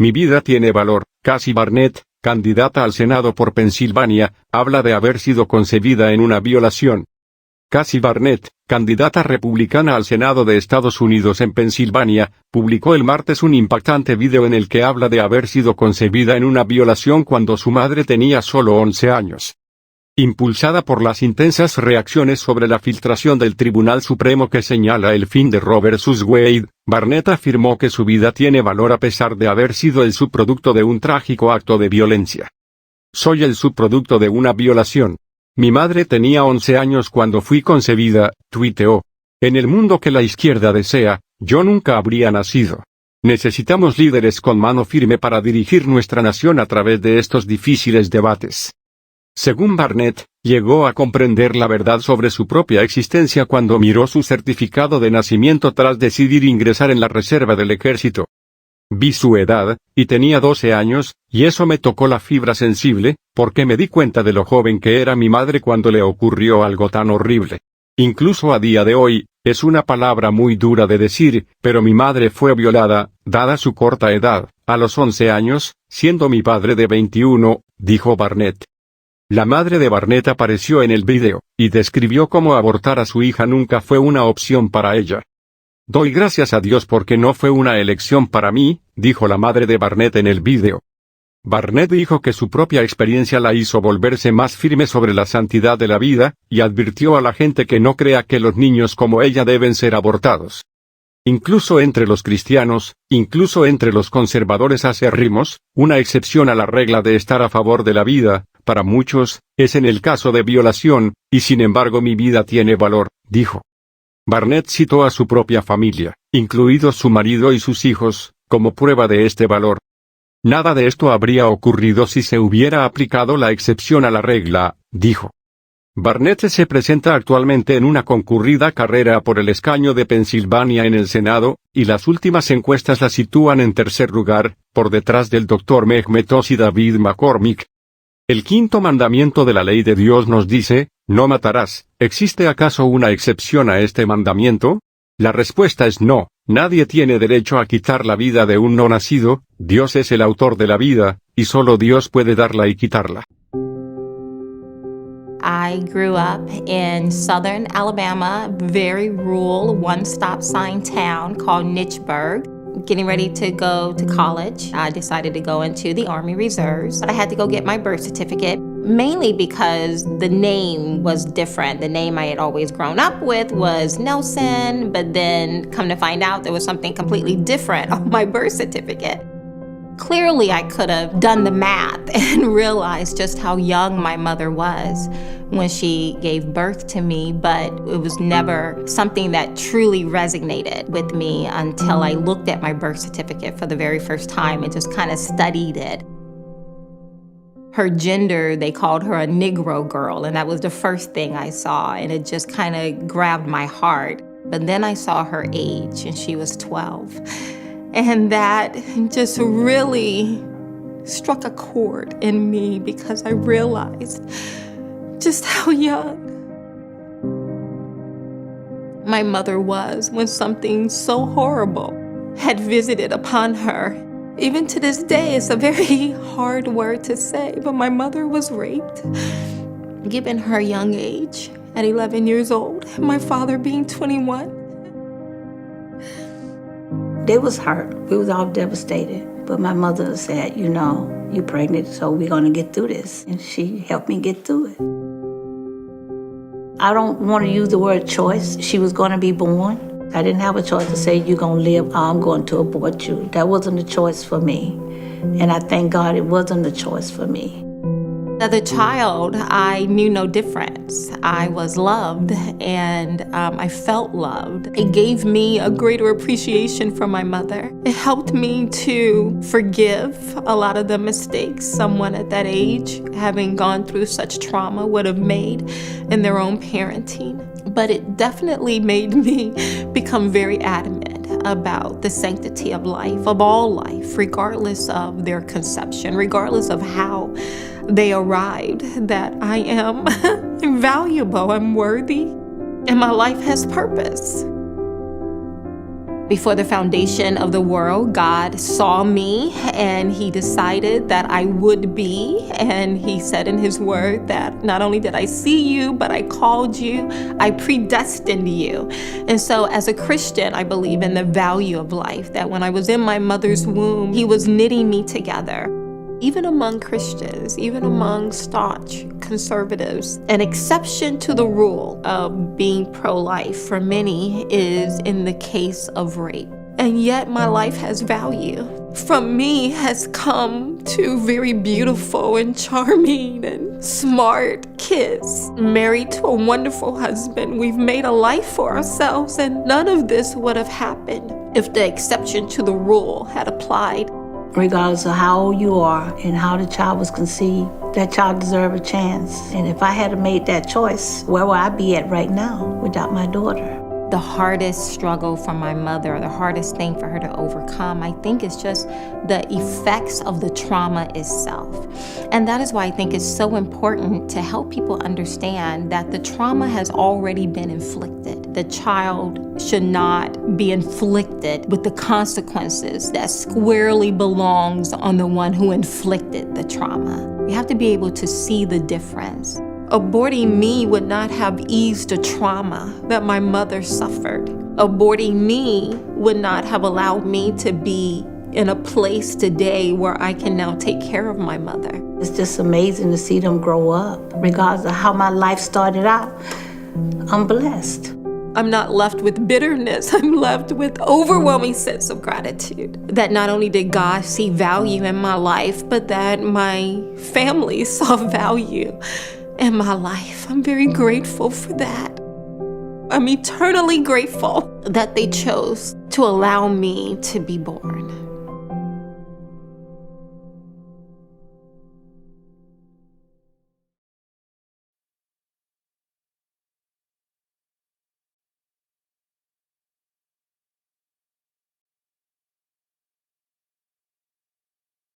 Mi vida tiene valor. Cassie Barnette, candidata al Senado por Pensilvania, habla de haber sido concebida en una violación. Cassie Barnette, candidata republicana al Senado de Estados Unidos en Pensilvania, publicó el martes un impactante video en el que habla de haber sido concebida en una violación cuando su madre tenía solo 11 años. Impulsada por las intensas reacciones sobre la filtración del Tribunal Supremo que señala el fin de Roe vs. Wade, Barnette afirmó que su vida tiene valor a pesar de haber sido el subproducto de un trágico acto de violencia. Soy el subproducto de una violación. Mi madre tenía 11 años cuando fui concebida, tuiteó. En el mundo que la izquierda desea, yo nunca habría nacido. Necesitamos líderes con mano firme para dirigir nuestra nación a través de estos difíciles debates. Según Barnette, llegó a comprender la verdad sobre su propia existencia cuando miró su certificado de nacimiento tras decidir ingresar en la reserva del ejército. Vi su edad, y tenía 12 años, y eso me tocó la fibra sensible, porque me di cuenta de lo joven que era mi madre cuando le ocurrió algo tan horrible. Incluso a día de hoy, es una palabra muy dura de decir, pero mi madre fue violada, dada su corta edad, a los 11 años, siendo mi padre de 21, dijo Barnette. La madre de Barnette apareció en el video, y describió cómo abortar a su hija nunca fue una opción para ella. Doy gracias a Dios porque no fue una elección para mí, dijo la madre de Barnette en el video. Barnette dijo que su propia experiencia la hizo volverse más firme sobre la santidad de la vida, y advirtió a la gente que no crea que los niños como ella deben ser abortados. Incluso entre los cristianos, incluso entre los conservadores acérrimos, una excepción a la regla de estar a favor de la vida, para muchos, es en el caso de violación, y sin embargo mi vida tiene valor, dijo. Barnette citó a su propia familia, incluidos su marido y sus hijos, como prueba de este valor. Nada de esto habría ocurrido si se hubiera aplicado la excepción a la regla, dijo. Barnette se presenta actualmente en una concurrida carrera por el escaño de Pensilvania en el Senado, y las últimas encuestas la sitúan en tercer lugar, por detrás del Dr. Mehmet Oz y David McCormick. El quinto mandamiento de la ley de Dios nos dice, no matarás. ¿Existe acaso una excepción a este mandamiento? La respuesta es no. Nadie tiene derecho a quitar la vida de un no nacido. Dios es el autor de la vida, y solo Dios puede darla y quitarla. I grew up in southern Alabama, very rural, one-stop sign town called Nichburg. Getting ready to go to college, I decided to go into the Army Reserves. But I had to go get my birth certificate, mainly because the name was different. The name I had always grown up with was Nelson, but then come to find out there was something completely different on my birth certificate. Clearly, I could have done the math and realized just how young my mother was when she gave birth to me, but it was never something that truly resonated with me until I looked at my birth certificate for the very first time and just kind of studied it. Her gender, they called her a Negro girl, and that was the first thing I saw, and it just kind of grabbed my heart. But then I saw her age, and she was 12. And that just really struck a chord in me because I realized just how young my mother was when something so horrible had visited upon her. Even to this day, it's a very hard word to say, but my mother was raped, given her young age at 11 years old, and my father being 21. They was hurt. We was all devastated. But my mother said, you know, you're pregnant, so we're going to get through this. And she helped me get through it. I don't want to use the word choice. She was going to be born. I didn't have a choice to say, you're going to live, or I'm going to abort you. That wasn't a choice for me. And I thank God it wasn't a choice for me. As a child, I knew no difference. I was loved, and I felt loved. It gave me a greater appreciation for my mother. It helped me to forgive a lot of the mistakes someone at that age, having gone through such trauma, would have made in their own parenting. But it definitely made me become very adamant about the sanctity of life, of all life, regardless of their conception, regardless of how they arrived, that I am valuable, I'm worthy, and my life has purpose. Before the foundation of the world, God saw me and he decided that I would be. And he said in his word that not only did I see you, but I called you, I predestined you. And so as a Christian, I believe in the value of life, that when I was in my mother's womb, he was knitting me together. Even among Christians, even among staunch conservatives, an exception to the rule of being pro-life for many is in the case of rape. And yet my life has value. From me has come two very beautiful and charming and smart kids, married to a wonderful husband. We've made a life for ourselves, and none of this would have happened if the exception to the rule had applied. Regardless of how old you are and how the child was conceived, that child deserved a chance. And if I had made that choice, where would I be at right now without my daughter? The hardest struggle for my mother, the hardest thing for her to overcome, I think is just the effects of the trauma itself. And that is why I think it's so important to help people understand that the trauma has already been inflicted. The child should not be inflicted with the consequences that squarely belongs on the one who inflicted the trauma. We have to be able to see the difference. Aborting me would not have eased the trauma that my mother suffered. Aborting me would not have allowed me to be in a place today where I can now take care of my mother. It's just amazing to see them grow up. Regardless of how my life started out, I'm blessed. I'm not left with bitterness. I'm left with overwhelming sense of gratitude. That not only did God see value in my life, but that my family saw value in my life. I'm very grateful for that. I'm eternally grateful that they chose to allow me to be born.